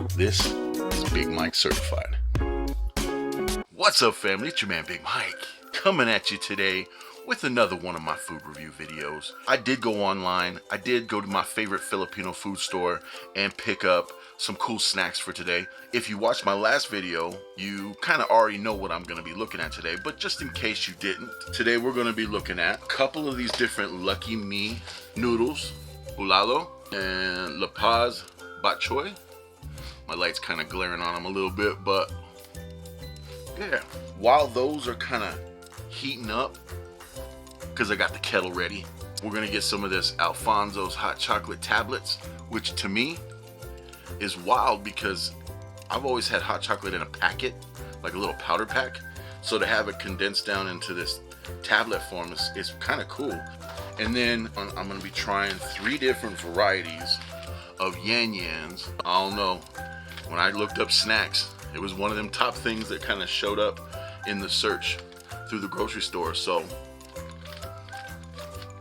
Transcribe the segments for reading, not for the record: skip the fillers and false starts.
This is Big Mike Certified. What's up, family? It's your man Big Mike coming at you today with another one of my food review videos. I did go online. I did go to my favorite Filipino food store and pick up some cool snacks for today. If you watched my last video, you kind of already know what I'm going to be looking at today, but just in case you didn't, today we're going to be looking at a couple of these different Lucky Me noodles, Bulalo and La Paz Batchoy. My light's kind of glaring on them a little bit, but yeah. While those are kind of heating up, because I got the kettle ready, we're gonna get some of this Alfonso's hot chocolate tablets, which to me is wild because I've always had hot chocolate in a packet, like a little powder pack. So to have it condensed down into this tablet form is kind of cool. And then I'm gonna be trying 3 different varieties of yan yans. I don't know, when I looked up snacks, it was one of them top things that kind of showed up in the search through the grocery store. So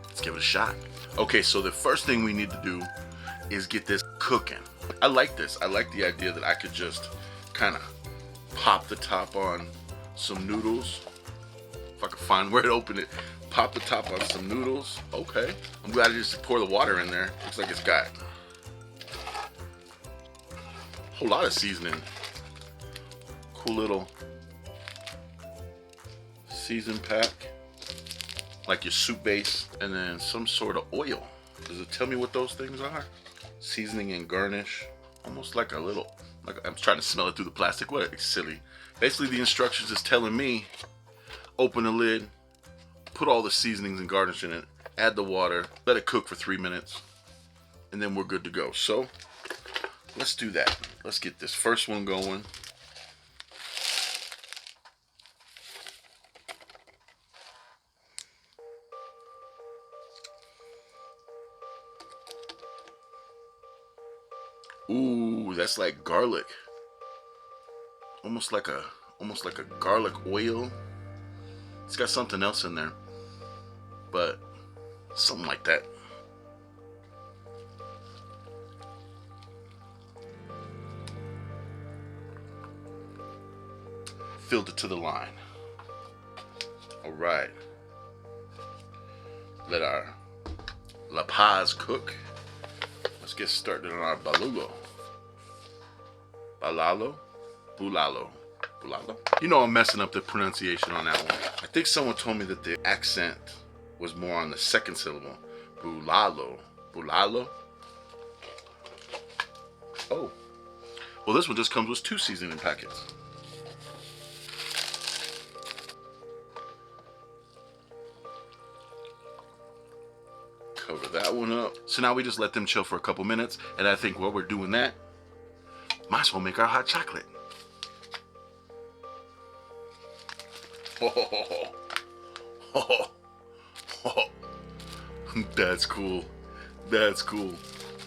let's give it a shot. Okay, so the first thing we need to do is get this cooking. I like this. I like the idea that I could just kind of pop the top on some noodles. If I could find where to open it, pop the top on some noodles. Okay, I'm glad I just pour the water in there. Looks like it's got a whole lot of seasoning. Cool little season pack, like your soup base, and then some sort of oil. Does it tell me what those things are? Seasoning and garnish, almost like a little, like I'm trying to smell it through the plastic. What? It's silly. Basically, the instructions is telling me open the lid, put all the seasonings and garnish in it, add the water, let it cook for 3 minutes, and then we're good to go. So let's do that. Let's get this first one going. Ooh, that's like garlic. Almost like a garlic oil. It's got something else in there, but something like that. Filled it to the line. All right. Let our La Paz cook. Let's get started on our Bulalo. Bulalo. You know I'm messing up the pronunciation on that one. I think someone told me that the accent was more on the second syllable. Bulalo. Oh. Well, this one just comes with 2 seasoning packets. Cover that one up. So now we just let them chill for a couple minutes, and I think while we're doing that, might as well make our hot chocolate. That's cool. That's cool.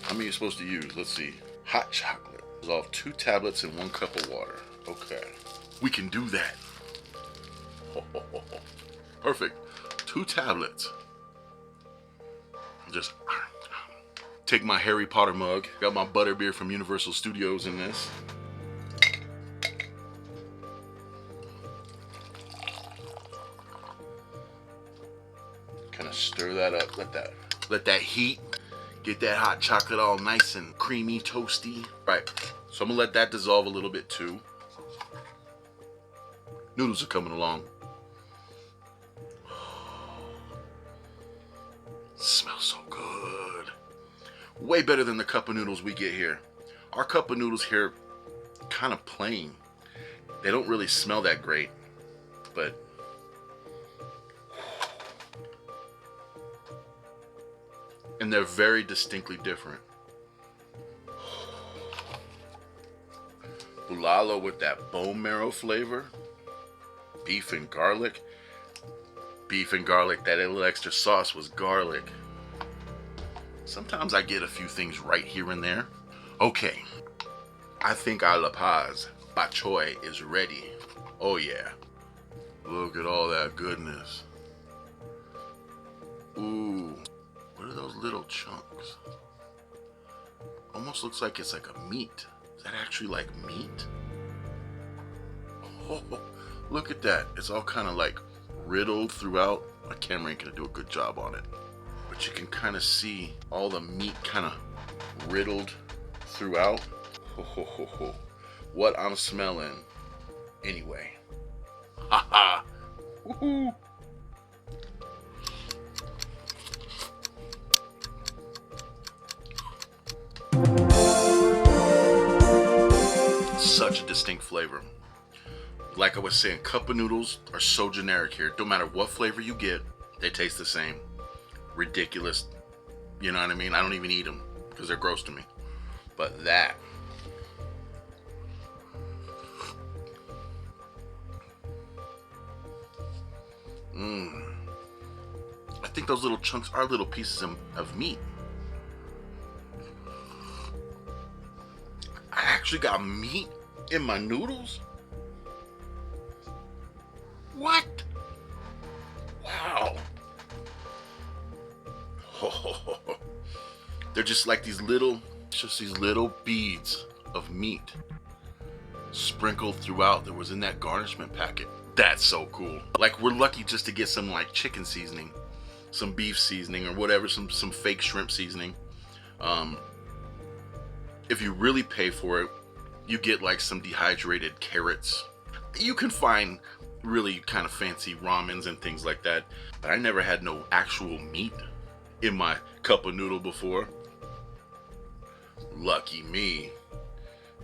How many are you supposed to use? Let's see. Hot chocolate. Dissolve 2 tablets in 1 cup of water. Okay. We can do that. Perfect. 2 tablets. Just take my Harry Potter mug. Got my butterbeer from Universal Studios in this. Kind of stir that up. Let that heat get that hot chocolate all nice and creamy, toasty. Right. So I'm gonna let that dissolve a little bit too. Noodles are coming along. Smells so good. Way better than the cup of noodles we get here. Our cup of noodles here, kind of plain. They don't really smell that great, but and they're very distinctly different. Bulalo with that bone marrow flavor. Beef and garlic. That little extra sauce was garlic. Sometimes I get a few things right here and there. Okay, I think our La Paz Batchoy is ready. Oh yeah, look at all that goodness. Ooh, what are those little chunks? Almost looks like it's like a meat. Is that actually like meat? Oh, look at that. It's all kind of like riddled throughout. My camera ain't gonna do a good job on it, but you can kind of see all the meat kind of riddled throughout. What I'm smelling anyway. Haha. Woohoo. Such a distinct flavor. Like I was saying, cup of noodles are so generic here. Don't matter what flavor you get, they taste the same. Ridiculous. You know what I mean? I don't even eat them because they're gross to me. But that. I think those little chunks are little pieces of meat. I actually got meat in my noodles? What? Wow. They're just like these little beads of meat sprinkled throughout that was in that garnishment packet. That's so cool. Like, we're lucky just to get some like chicken seasoning, some beef seasoning or whatever, some fake shrimp seasoning. If you really pay for it, you get like some dehydrated carrots. You can find really kind of fancy ramens and things like that, but I never had no actual meat in my cup of noodle before. Lucky me.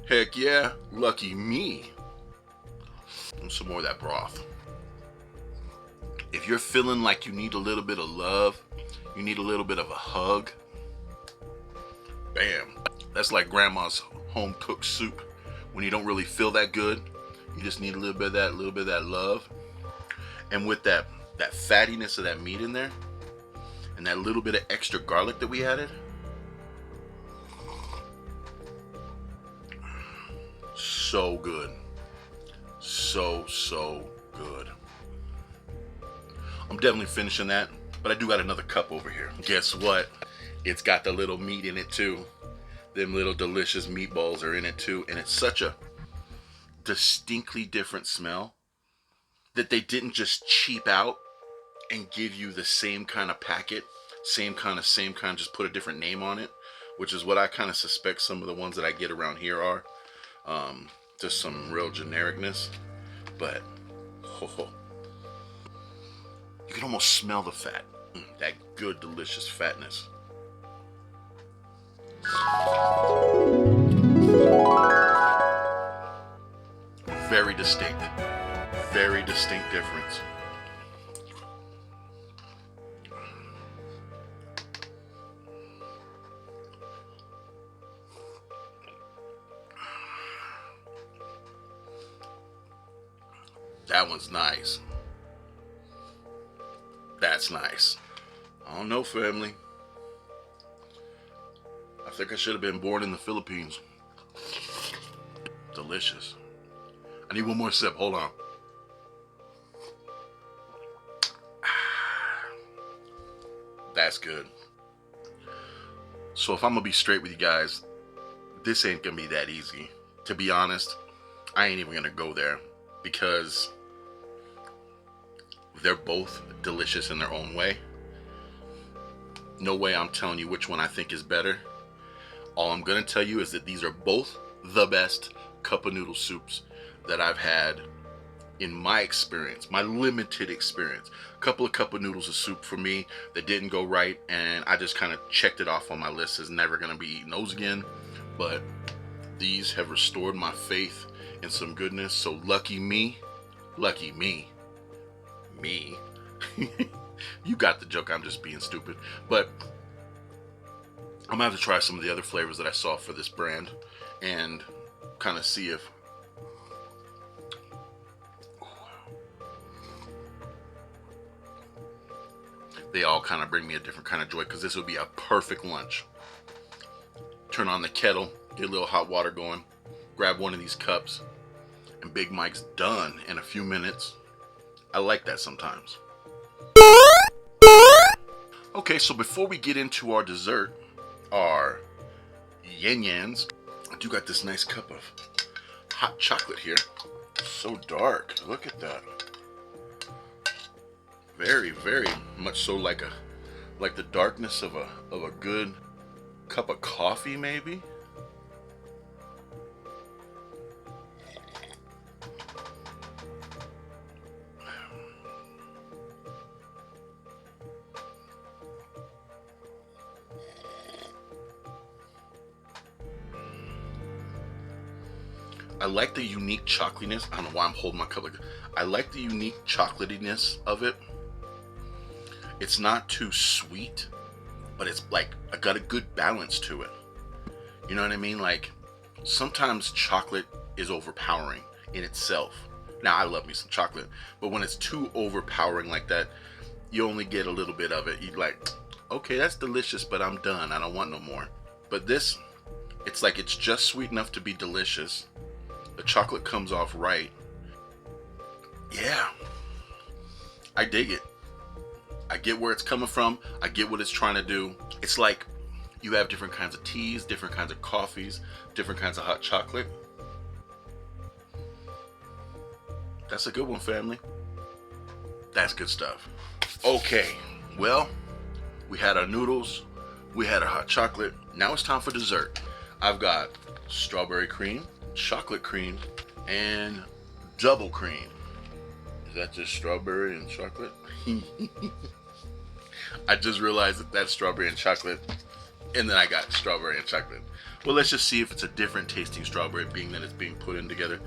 Heck yeah, lucky me. And some more of that broth. If you're feeling like you need a little bit of love, you need a little bit of a hug, bam. That's like grandma's home cooked soup. When you don't really feel that good, you just need a little bit of that love. And with that fattiness of that meat in there, and that little bit of extra garlic that we added, so good. So good. I'm definitely finishing that, but I do got another cup over here. Guess what? It's got the little meat in it too. Them little delicious meatballs are in it too, and it's such a distinctly different smell that they didn't just cheap out and give you the same kind of packet, same kind, just put a different name on it, which is what I kind of suspect some of the ones that I get around here are. Just some real genericness, but you can almost smell the fat, that good, delicious fatness. Very distinct difference. That one's nice. That's nice. I don't know, family. I think I should have been born in the Philippines. Delicious. I need one more sip. Hold on. That's good. So if I'm gonna be straight with you guys, this ain't gonna be that easy. To be honest, I ain't even gonna go there because they're both delicious in their own way. No way I'm telling you which one I think is better. All I'm gonna tell you is that these are both the best cup of noodle soups that I've had in my experience, my limited experience. A couple of cup of noodles of soup for me that didn't go right, and I just kind of checked it off on my list as never gonna be eating those again. But these have restored my faith in some goodness. So lucky me. You got the joke. I'm just being stupid. But I'm gonna have to try some of the other flavors that I saw for this brand and kind of see if they all kind of bring me a different kind of joy, because this would be a perfect lunch. Turn on the kettle, get a little hot water going, grab one of these cups, and Big Mike's done in a few minutes. I like that sometimes. Okay, so before we get into our dessert, our yen yans, do got this nice cup of hot chocolate here. So dark. Look at that. Very, very much so like the darkness of a good cup of coffee, maybe. I like the unique chocolatiness. I don't know why I'm holding my cup like that. I like the unique chocolatiness of it. It's not too sweet, but it's like I got a good balance to it. You know what I mean? Like sometimes chocolate is overpowering in itself. Now I love me some chocolate, but when it's too overpowering like that, you only get a little bit of it. You're like, okay, that's delicious, but I'm done. I don't want no more. But this, it's like it's just sweet enough to be delicious. The chocolate comes off right. Yeah, I dig it. I get where it's coming from. I get what it's trying to do. It's like you have different kinds of teas, different kinds of coffees, different kinds of hot chocolate. That's a good one, family. That's good stuff. Okay, well, we had our noodles, we had our hot chocolate. Now it's time for dessert. I've got strawberry cream, chocolate cream, and double cream. Is that just strawberry and chocolate? I just realized that that's strawberry and chocolate, and then I got strawberry and chocolate. Well, let's just see if it's a different tasting strawberry, being that it's being put in together.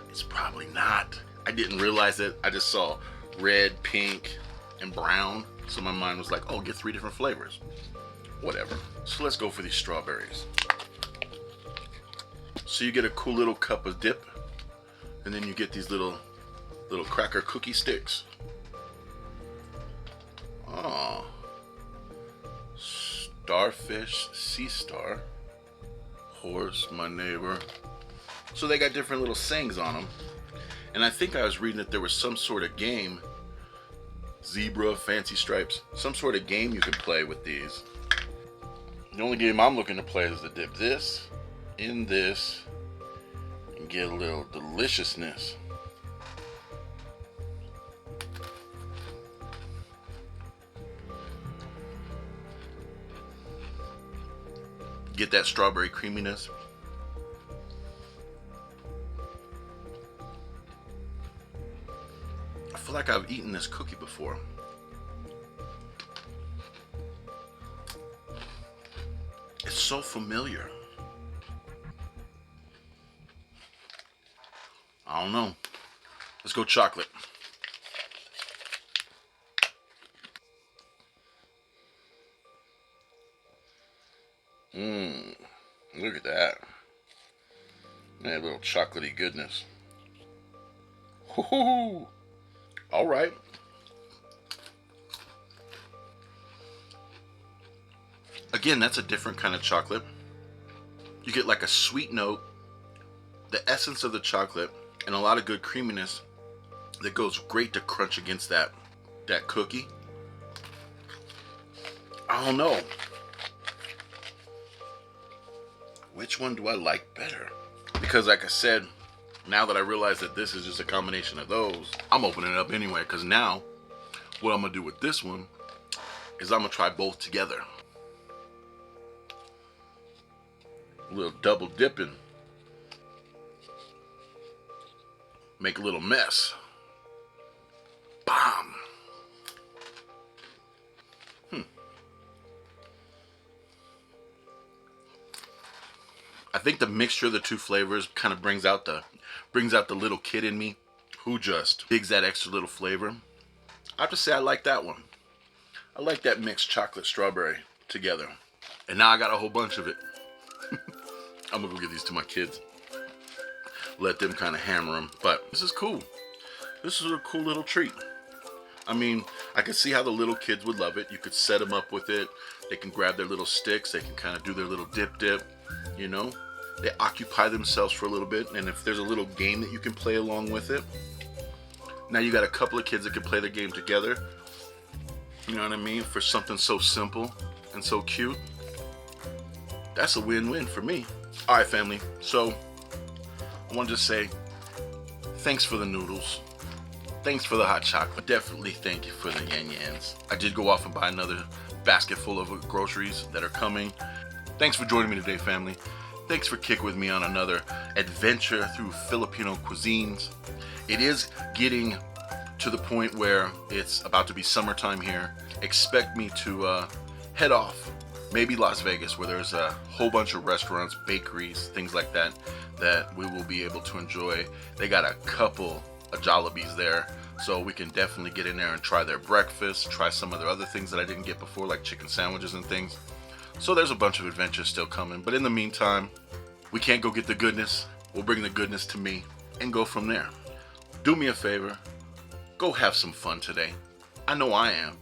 It's probably not. I didn't realize it. I just saw red, pink, and brown. So my mind was like, oh, get 3 different flavors. Whatever. So let's go for these strawberries. So you get a cool little cup of dip, and then you get these little cracker cookie sticks. Oh, starfish, sea star, horse, my neighbor. So they got different little sayings on them. And I think I was reading that there was some sort of game, zebra, fancy stripes, some sort of game you could play with these. The only game I'm looking to play is to dip this in this and get a little deliciousness. Get that strawberry creaminess. I feel like I've eaten this cookie before. It's so familiar. I don't know. Let's go chocolate. Look at that. That little chocolatey goodness. Woo-hoo-hoo. All right. Again, that's a different kind of chocolate. You get like a sweet note, the essence of the chocolate, and a lot of good creaminess that goes great to crunch against that cookie. I don't know. Which one do I like better? Because like I said, now that I realize that this is just a combination of those, I'm opening it up anyway, because now what I'm going to do with this one is I'm going to try both together. A little double dipping. Make a little mess. Bam! I think the mixture of the two flavors kind of brings out the little kid in me who just digs that extra little flavor. I have to say I like that one. I like that mixed chocolate strawberry together. And now I got a whole bunch of it. I'm gonna go give these to my kids. Let them kind of hammer them. But this is cool. This is a cool little treat. I mean, I could see how the little kids would love it. You could set them up with it. They can grab their little sticks. They can kind of do their little dip. You know, they occupy themselves for a little bit, and if there's a little game that you can play along with it, now you got a couple of kids that can play the game together. You know what I mean? For something so simple and so cute, that's a win-win for me. Alright family, so I want to just say thanks for the noodles. Thanks for the hot chocolate. Definitely thank you for the yan-yans. I did go off and buy another basket full of groceries that are coming. Thanks for joining me today, family. Thanks for kicking with me on another adventure through Filipino cuisines. It is getting to the point where it's about to be summertime here. Expect me to head off, maybe Las Vegas, where there's a whole bunch of restaurants, bakeries, things like that, that we will be able to enjoy. They got a couple of Jollibees there, so we can definitely get in there and try their breakfast, try some of their other things that I didn't get before, like chicken sandwiches and things. So there's a bunch of adventures still coming, but in the meantime, we can't go get the goodness. We'll bring the goodness to me and go from there. Do me a favor, go have some fun today. I know I am.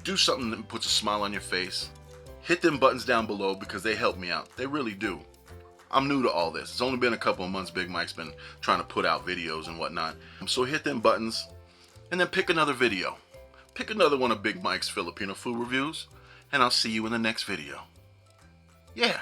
Do something that puts a smile on your face. Hit them buttons down below because they help me out. They really do. I'm new to all this. It's only been a couple of months Big Mike's been trying to put out videos and whatnot. So hit them buttons and then pick another video. Pick another one of Big Mike's Filipino food reviews and I'll see you in the next video. Yeah.